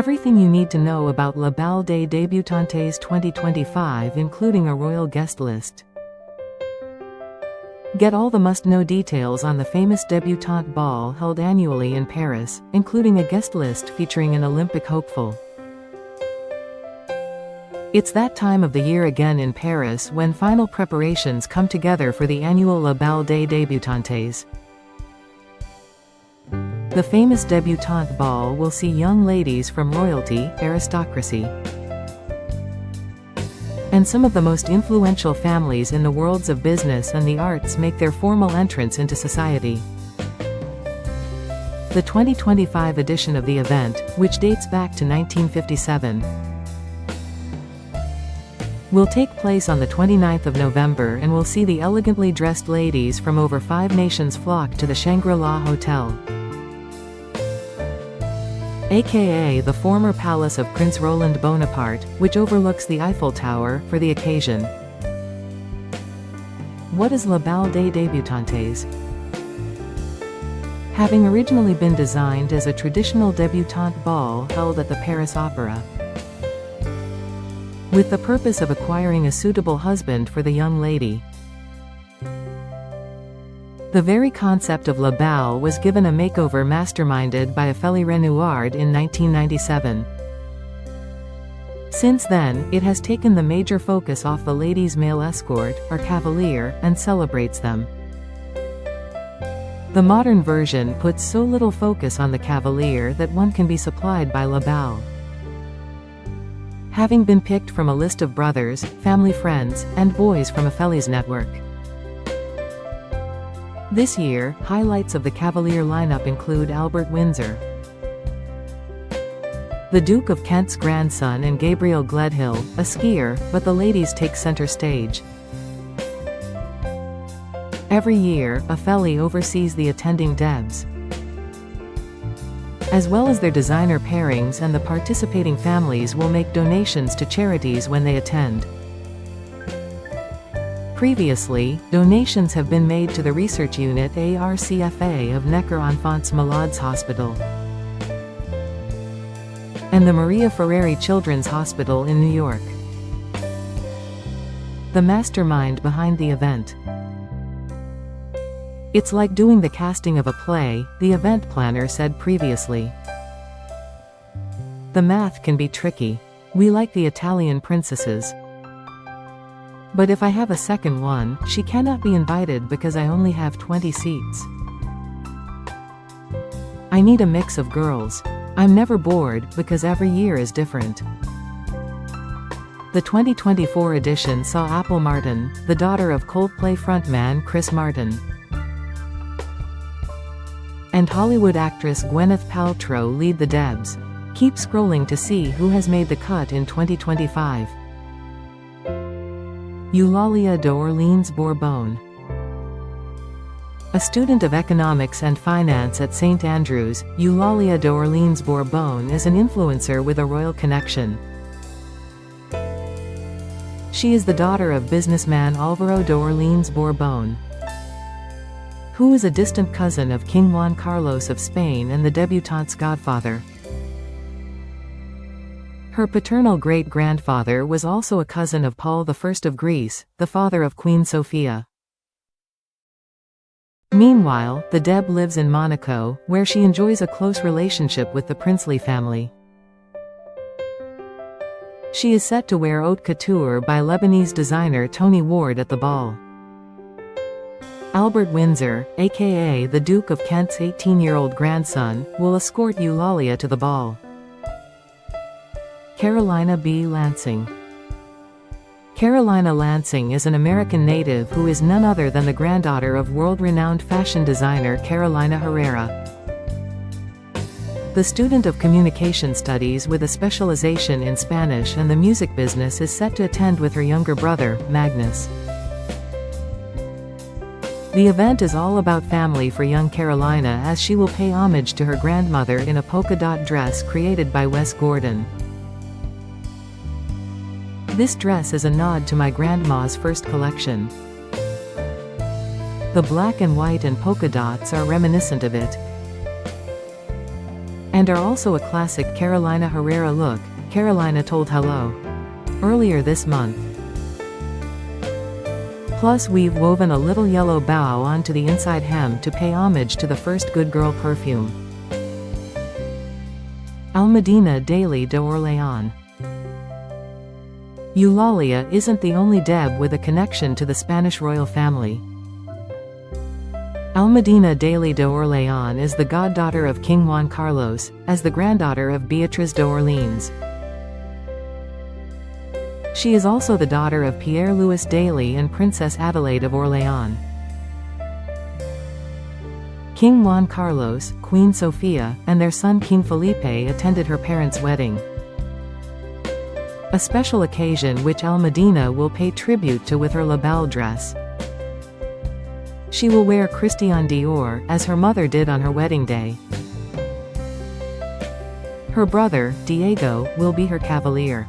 Everything you need to know about Le Bal des Débutantes 2025, including a royal guest list. Get all the must-know details on the famous debutante ball held annually in Paris, including a guest list featuring an Olympic hopeful. It's that time of the year again in Paris when final preparations come together for the annual Le Bal des Débutantes. The famous debutante ball will see young ladies from royalty, aristocracy, and some of the most influential families in the worlds of business and the arts make their formal entrance into society. The 2025 edition of the event, which dates back to 1957, will take place on the 29th of November and will see the elegantly dressed ladies from over 5 nations flock to the Shangri-La Hotel, aka the former palace of Prince Roland Bonaparte, which overlooks the Eiffel Tower, for the occasion. What is Le Bal des Débutantes? Having originally been designed as a traditional debutante ball held at the Paris Opera, with the purpose of acquiring a suitable husband for the young lady, the very concept of Le Bal was given a makeover masterminded by Ophélie Renouard in 1997. Since then, it has taken the major focus off the lady's male escort, or cavalier, and celebrates them. The modern version puts so little focus on the cavalier that one can be supplied by Le Bal, having been picked from a list of brothers, family friends, and boys from Ophélie's network. This year, highlights of the Cavalier lineup include Albert Windsor, the Duke of Kent's grandson, and Gabriel Gledhill, a skier, but the ladies take center stage. Every year, Ophélie oversees the attending debs, as well as their designer pairings, and the participating families will make donations to charities when they attend. Previously, donations have been made to the research unit ARCFA of Necker-Enfants Malades Hospital and the Maria Ferreri Children's Hospital in New York. The mastermind behind the event. It's like doing the casting of a play, the event planner said previously. The math can be tricky. We like the Italian princesses, but if I have a second one, she cannot be invited because I only have 20 seats. I need a mix of girls. I'm never bored, because every year is different. The 2024 edition saw Apple Martin, the daughter of Coldplay frontman Chris Martin, and Hollywood actress Gwyneth Paltrow lead the debs. Keep scrolling to see who has made the cut in 2025. Eulalia d'Orleans Bourbon, a student of economics and finance at St. Andrews, Eulalia d'Orleans Bourbon is an influencer with a royal connection. She is the daughter of businessman Álvaro d'Orleans Bourbon, who is a distant cousin of King Juan Carlos of Spain and the debutante's godfather. Her paternal great-grandfather was also a cousin of Paul I of Greece, the father of Queen Sophia. Meanwhile, the Deb lives in Monaco, where she enjoys a close relationship with the princely family. She is set to wear haute couture by Lebanese designer Tony Ward at the ball. Albert Windsor, aka the Duke of Kent's 18-year-old grandson, will escort Eulalia to the ball. Carolina B. Lansing. Carolina Lansing is an American native who is none other than the granddaughter of world-renowned fashion designer Carolina Herrera. The student of communication studies with a specialization in Spanish and the music business is set to attend with her younger brother, Magnus. The event is all about family for young Carolina, as she will pay homage to her grandmother in a polka dot dress created by Wes Gordon. This dress is a nod to my grandma's first collection. The black and white and polka dots are reminiscent of it. And are also a classic Carolina Herrera look, Carolina told Hello! Earlier this month. Plus we've woven a little yellow bow onto the inside hem to pay homage to the first Good Girl perfume. Almudena Daily de Orleans. Eulalia isn't the only Deb with a connection to the Spanish royal family. Almudena Daily de Orleans is the goddaughter of King Juan Carlos, as the granddaughter of Beatriz de Orleans. She is also the daughter of Pierre-Louis Daly and Princess Adelaide of Orleans. King Juan Carlos, Queen Sofia, and their son King Felipe attended her parents' wedding. A special occasion which Almudena will pay tribute to with her La Belle dress. She will wear Christian Dior, as her mother did on her wedding day. Her brother, Diego, will be her cavalier.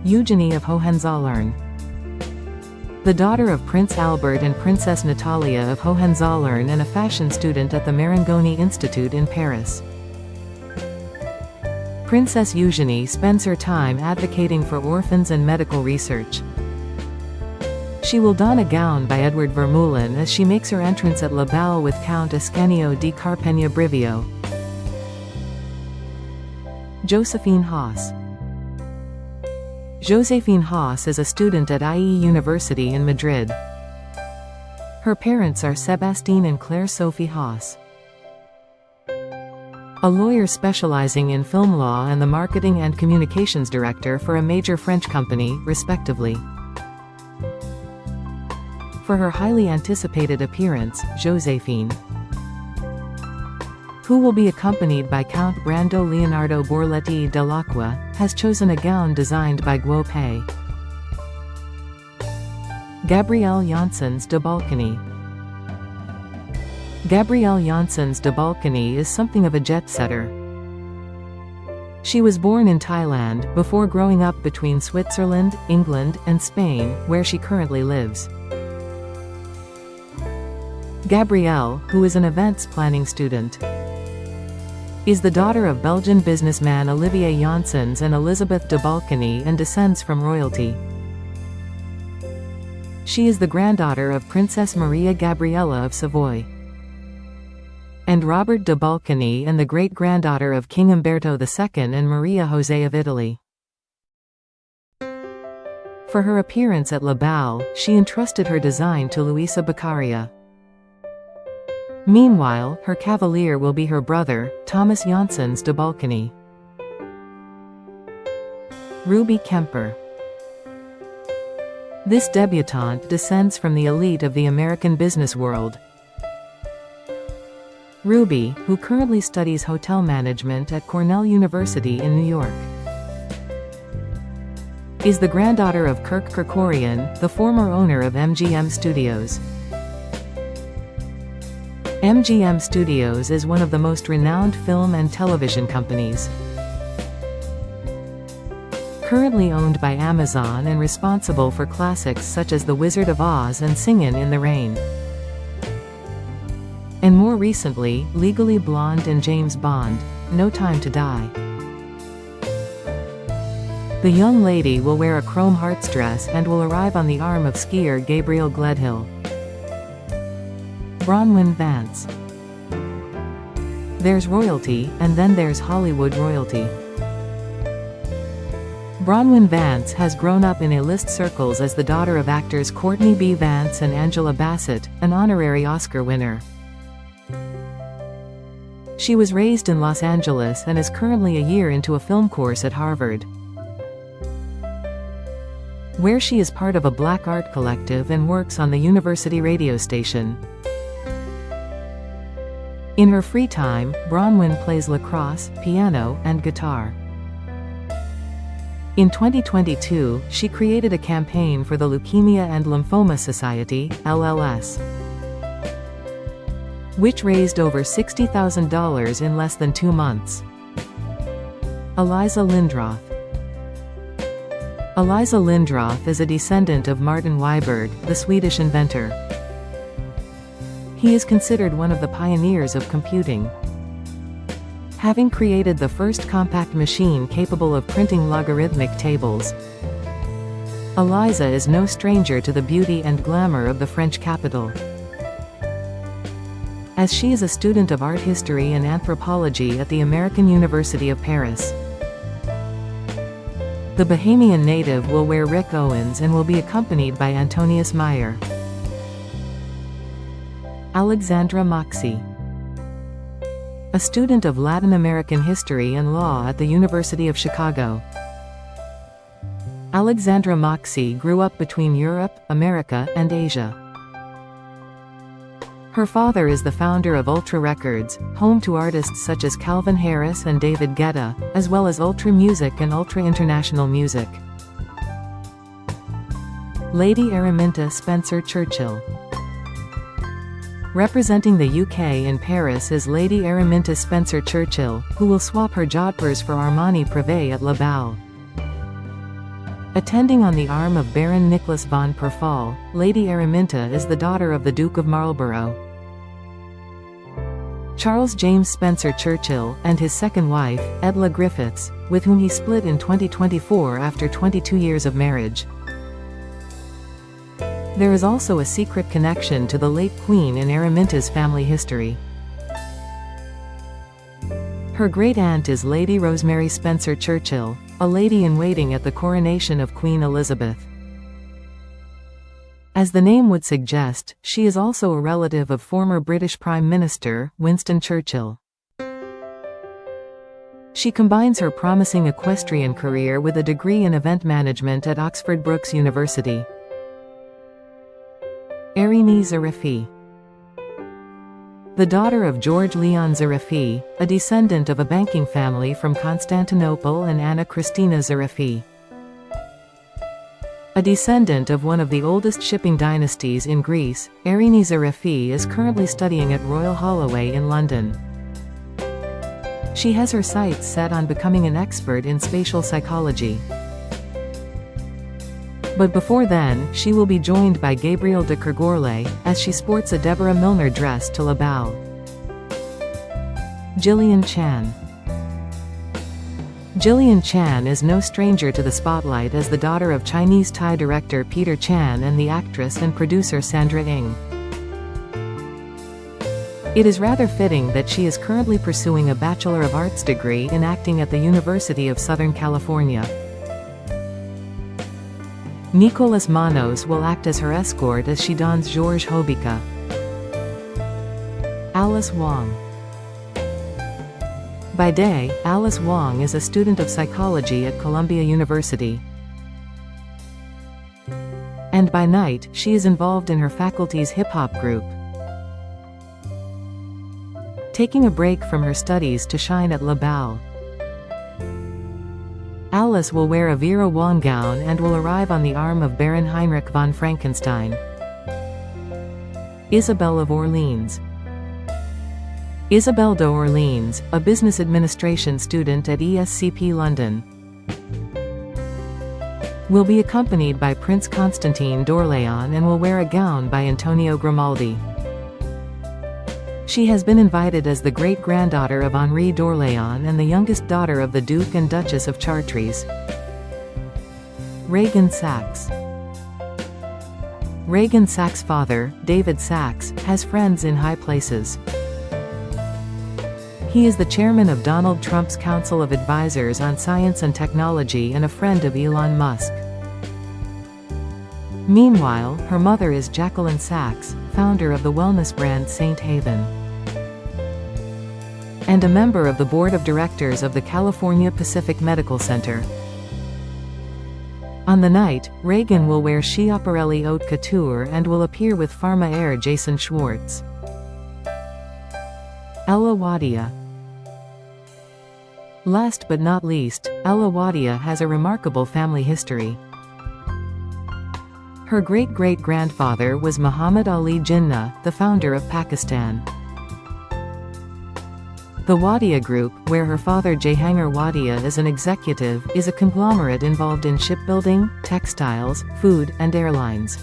Eugenie of Hohenzollern. The daughter of Prince Albert and Princess Natalia of Hohenzollern and a fashion student at the Marangoni Institute in Paris. Princess Eugenie spends her time advocating for orphans and medical research. She will don a gown by Edward Vermeulen as she makes her entrance at La Belle with Count Ascanio di Carpegna Brivio. Josephine Haas. Josephine Haas is a student at IE University in Madrid. Her parents are Sébastien and Claire Sophie Haas. A lawyer specializing in film law and the marketing and communications director for a major French company, respectively. For her highly anticipated appearance, Joséphine, who will be accompanied by Count Brando Leonardo Borletti dell'Acqua, has chosen a gown designed by Guo Pei. Gabrielle Janssens de Balkany. Gabrielle Janssens de Balkany is something of a jet-setter. She was born in Thailand, before growing up between Switzerland, England, and Spain, where she currently lives. Gabrielle, who is an events planning student, is the daughter of Belgian businessman Olivier Janssens and Elizabeth de Balkany and descends from royalty. She is the granddaughter of Princess Maria Gabriella of Savoy and Robert de Balkany and the great-granddaughter of King Umberto II and Maria José of Italy. For her appearance at La Belle, she entrusted her design to Luisa Beccaria. Meanwhile, her cavalier will be her brother, Thomas Janssens de Balkany. Ruby Kemper. This debutante descends from the elite of the American business world. Ruby, who currently studies hotel management at Cornell University in New York, is the granddaughter of Kirk Kerkorian, the former owner of MGM Studios. MGM Studios is one of the most renowned film and television companies, currently owned by Amazon and responsible for classics such as The Wizard of Oz and Singin' in the Rain. And more recently, Legally Blonde and James Bond, No Time to Die. The young lady will wear a chrome hearts dress and will arrive on the arm of skier Gabriel Gledhill. Bronwyn Vance. There's royalty, and then there's Hollywood royalty. Bronwyn Vance has grown up in A-list circles as the daughter of actors Courtney B. Vance and Angela Bassett, an honorary Oscar winner. She was raised in Los Angeles and is currently a year into a film course at Harvard, where she is part of a black art collective and works on the university radio station. In her free time, Bronwyn plays lacrosse, piano, and guitar. In 2022, she created a campaign for the Leukemia and Lymphoma Society, LLS, which raised over $60,000 in less than 2 months. Eliza Lindroth. Eliza Lindroth is a descendant of Martin Wiberg, the Swedish inventor. He is considered one of the pioneers of computing. having created the first compact machine capable of printing logarithmic tables. Eliza is no stranger to the beauty and glamour of the French capital. As she is a student of art history and anthropology at the American University of Paris. The Bahamian native will wear Rick Owens and will be accompanied by Antonius Meyer. Alexandra Moxie. A student of Latin American history and law at the University of Chicago. Alexandra Moxie grew up between Europe, America, and Asia. Her father is the founder of Ultra Records, home to artists such as Calvin Harris and David Guetta, as well as Ultra Music and Ultra International Music. Lady Araminta Spencer Churchill. Representing the UK in Paris is Lady Araminta Spencer Churchill, who will swap her jodhpurs for Armani Privé at La Balle. Attending on the arm of Baron Nicholas von Perfall, Lady Araminta is the daughter of the Duke of Marlborough. Charles James Spencer Churchill, and his second wife, Edla Griffiths, with whom he split in 2024 after 22 years of marriage. There is also a secret connection to the late Queen in Araminta's family history. Her great-aunt is Lady Rosemary Spencer Churchill, a lady-in-waiting at the coronation of Queen Elizabeth. As the name would suggest, she is also a relative of former British Prime Minister, Winston Churchill. She combines her promising equestrian career with a degree in event management at Oxford Brookes University. Irini Zarifi. The daughter of George Leon Zarifi, a descendant of a banking family from Constantinople, and Anna Christina Zarifi. A descendant of one of the oldest shipping dynasties in Greece, Irini Zarifi is currently studying at Royal Holloway in London. She has her sights set on becoming an expert in spatial psychology. But before then, she will be joined by Gabrielle de Kergorlay, as she sports a Deborah Milner dress to La Balle. Gillian Chan. Gillian Chan is no stranger to the spotlight as the daughter of Chinese Thai director Peter Chan and the actress and producer Sandra Ng. It is rather fitting that she is currently pursuing a Bachelor of Arts degree in acting at the University of Southern California. Nicolas Manos will act as her escort as she dons Georges Hobika. Alice Wong. By day, Alice Wong is a student of psychology at Columbia University. And by night, she is involved in her faculty's hip-hop group. Taking a break from her studies to shine at La Balle. Alice will wear a Vera Wong gown and will arrive on the arm of Baron Heinrich von Frankenstein. Isabelle of Orleans. Isabelle d'Orleans, a business administration student at ESCP London, will be accompanied by Prince Constantine d'Orléans and will wear a gown by Antonio Grimaldi. She has been invited as the great-granddaughter of Henri d'Orléans and the youngest daughter of the Duke and Duchess of Chartres. Reagan Sachs. Reagan Sachs' father, David Sachs, has friends in high places. He is the chairman of Donald Trump's Council of Advisors on Science and Technology and a friend of Elon Musk. Meanwhile, her mother is Jacqueline Sachs, founder of the wellness brand Saint Haven, and a member of the board of directors of the California Pacific Medical Center. On the night, Reagan will wear Schiaparelli haute couture and will appear with Pharma heir Jason Schwartz. Ella Wadia. Last but not least, Ella Wadia has a remarkable family history. Her great-great-grandfather was Muhammad Ali Jinnah, the founder of Pakistan. The Wadia Group, where her father Jahangir Wadia is an executive, is a conglomerate involved in shipbuilding, textiles, food, and airlines.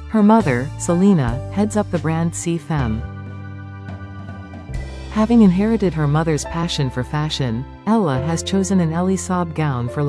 Her mother, Selena, heads up the brand C Femme. Having inherited her mother's passion for fashion, Ella has chosen an Elie Saab gown for